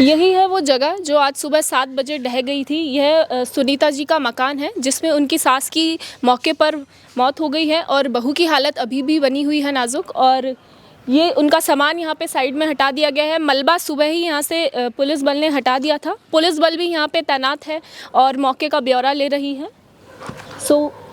यही है वो जगह जो आज सुबह 7 बजे ढह गई थी। यह सुनीता जी का मकान है जिसमें उनकी सास की मौके पर मौत हो गई है और बहू की हालत अभी भी बनी हुई है नाजुक। और ये उनका सामान यहाँ पे साइड में हटा दिया गया है। मलबा सुबह ही यहाँ से पुलिस बल ने हटा दिया था। पुलिस बल भी यहाँ पे तैनात है और मौके का ब्यौरा ले रही है।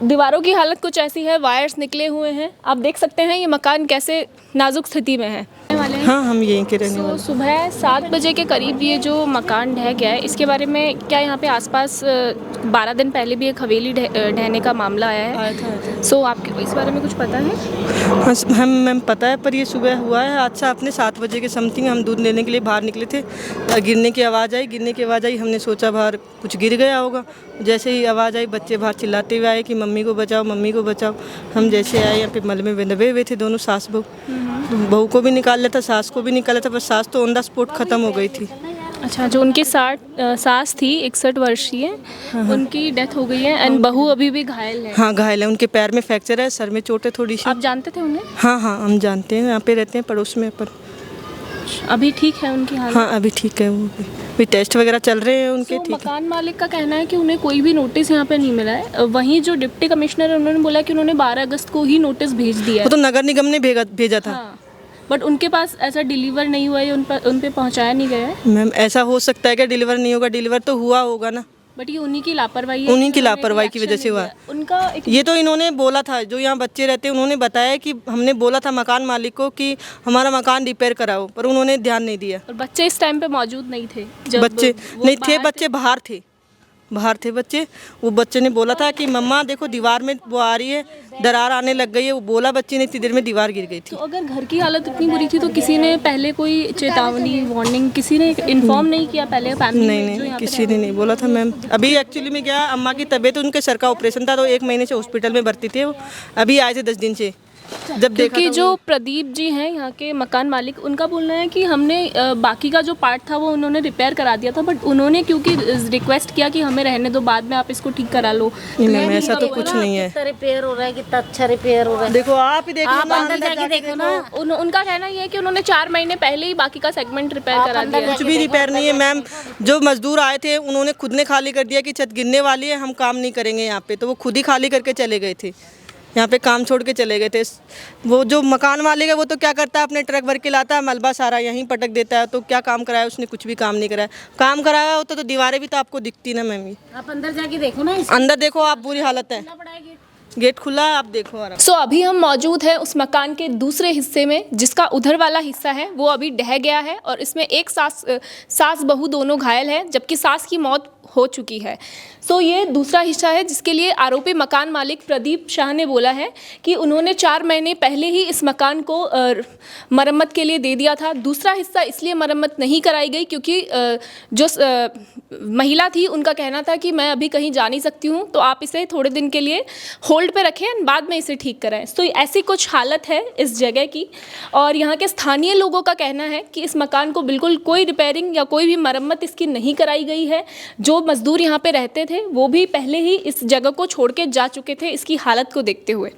दीवारों की हालत कुछ ऐसी है, वायर्स निकले हुए हैं। आप देख सकते हैं ये मकान कैसे नाजुक स्थिति में है। हाँ, हम यहीं के रहने वाले। सुबह 7 बजे के करीब ये जो मकान ढह गया है, इसके बारे में क्या यहाँ पे आसपास 12 दिन पहले भी एक हवेली ढहने का मामला आया है? आया था। सो आपको इस बारे में कुछ पता है? हाँ, हम पता है, पर ये सुबह हुआ है। आज से अपने 7 बजे के समथिंग हम दूध लेने के लिए बाहर निकले थे। गिरने की आवाज़ आई। हमने सोचा बाहर कुछ गिर गया होगा। जैसे ही आवाज़ आई, बच्चे बाहर चिल्लाते हुए आए कि मम्मी को बचाओ। हम जैसे आए, यहाँ पे मलबे में दबे हुए थे दोनों सास बहू। बहू को भी निकाल लेता, सास को भी निकाला था, पर सास तो ऑन द स्पॉट ख़त्म हो गई थी। अच्छा, जो उनकी सास थी 61 वर्षीय, उनकी डेथ हो गई है एंड बहू अभी भी घायल है। हाँ, घायल है। उनके पैर में फ्रैक्चर है, सर में चोट है थोड़ी सी। आप जानते थे उन्हें? हाँ, हम जानते हैं, यहाँ पे रहते हैं पड़ोस में। पर अभी ठीक है उनकी हालत? हाँ, अभी ठीक है। वो भी टेस्ट वगैरह चल रहे हैं उनके। ठीक है। मकान मालिक का कहना है कि उन्हें कोई भी नोटिस यहाँ पे नहीं मिला है। वहीं जो डिप्टी कमिश्नर है उन्होंने बोला कि उन्होंने 12 अगस्त को ही नोटिस भेज दिया है। वो तो नगर निगम ने भेजा था। हाँ, बट उनके पास ऐसा डिलीवर नहीं हुआ है, उन पे पहुँचाया नहीं गया है। मैम, ऐसा हो सकता है कि डिलीवर नहीं होगा? डिलीवर तो हुआ होगा ना। बट ये उन्हीं की लापरवाही है। उन्हीं की लापरवाही की वजह से हुआ। उनका ये तो इन्होंने बोला था, जो यहाँ बच्चे रहते हैं उन्होंने बताया कि हमने बोला था मकान मालिक को कि हमारा मकान रिपेयर कराओ, पर उन्होंने ध्यान नहीं दिया। और बच्चे इस टाइम पे मौजूद नहीं थे जब बच्चे नहीं थे, बच्चे बाहर थे बच्चे। वो बच्चे ने बोला था कि मम्मा देखो दीवार में वो आ रही है, दरार आने लग गई है। वो बोला बच्चे ने, इतनी देर में दीवार गिर गई थी। तो अगर घर की हालत इतनी बुरी थी तो किसी ने पहले कोई चेतावनी, वार्निंग, किसी ने इन्फॉर्म नहीं किया पहले फैमिली में? नहीं, किसी ने नहीं बोला था मैम। अभी एक्चुअली में क्या, अम्मा की तबीयत, उनके सर का ऑपरेशन था तो 1 महीने से हॉस्पिटल में भर्ती थे। वो अभी आए थे 10 दिन से। जब देखा क्योंकि जो प्रदीप जी हैं यहाँ के मकान मालिक, उनका बोलना है कि हमने बाकी का जो पार्ट था वो उन्होंने रिपेयर करा दिया था, बट उन्होंने क्योंकि रिक्वेस्ट किया कि हमें रहने दो, बाद में आप इसको ठीक करा लो। मैम, ऐसा तो कुछ नहीं है। कितना रिपेयर हो रहा है, कितना अच्छा रिपेयर हो रहा है। देखो, आप ही देखो ना, अंदर जाके देखो ना। उनका कहना ये है कि उन्होंने 4 महीने पहले ही बाकी का सेगमेंट रिपेयर करा दिया। कुछ भी रिपेयर नहीं है मैम। जो मजदूर आए थे उन्होंने खुद ने खाली कर दिया कि छत गिरने वाली है, हम काम नहीं करेंगे यहाँ पे, तो वो खुद ही खाली करके चले गए थे। यहाँ पे काम छोड़ के चले गए थे। वो जो मकान मालिक है वो तो क्या करता है, अपने ट्रक भर के लाता है, मलबा सारा यहीं पटक देता है। तो क्या काम कराया उसने? कुछ भी काम नहीं कराया। काम कराया होता तो दीवारें भी तो आपको दिखती ना मैम। आप अंदर जाके देखो ना। अंदर देखो आप, बुरी हालत है। गेट खुला है, आप देखो आराम। अभी हम मौजूद हैं उस मकान के दूसरे हिस्से में, जिसका उधर वाला हिस्सा है वो अभी ढह गया है और इसमें एक सास बहू दोनों घायल हैं, जबकि सास की मौत हो चुकी है। ये दूसरा हिस्सा है जिसके लिए आरोपी मकान मालिक प्रदीप शाह ने बोला है कि उन्होंने 4 महीने पहले ही इस मकान को मरम्मत के लिए दे दिया था। दूसरा हिस्सा इसलिए मरम्मत नहीं कराई गई क्योंकि जो महिला थी उनका कहना था कि मैं अभी कहीं जा नहीं सकती हूँ, तो आप इसे थोड़े दिन के लिए होल्ड पे रखें, बाद में इसे ठीक कराएं। ऐसी कुछ हालत है इस जगह की। और यहाँ के स्थानीय लोगों का कहना है कि इस मकान को बिल्कुल कोई रिपेयरिंग या कोई भी मरम्मत इसकी नहीं कराई गई है। जो मजदूर यहाँ पे रहते थे वो भी पहले ही इस जगह को छोड़ के जा चुके थे इसकी हालत को देखते हुए।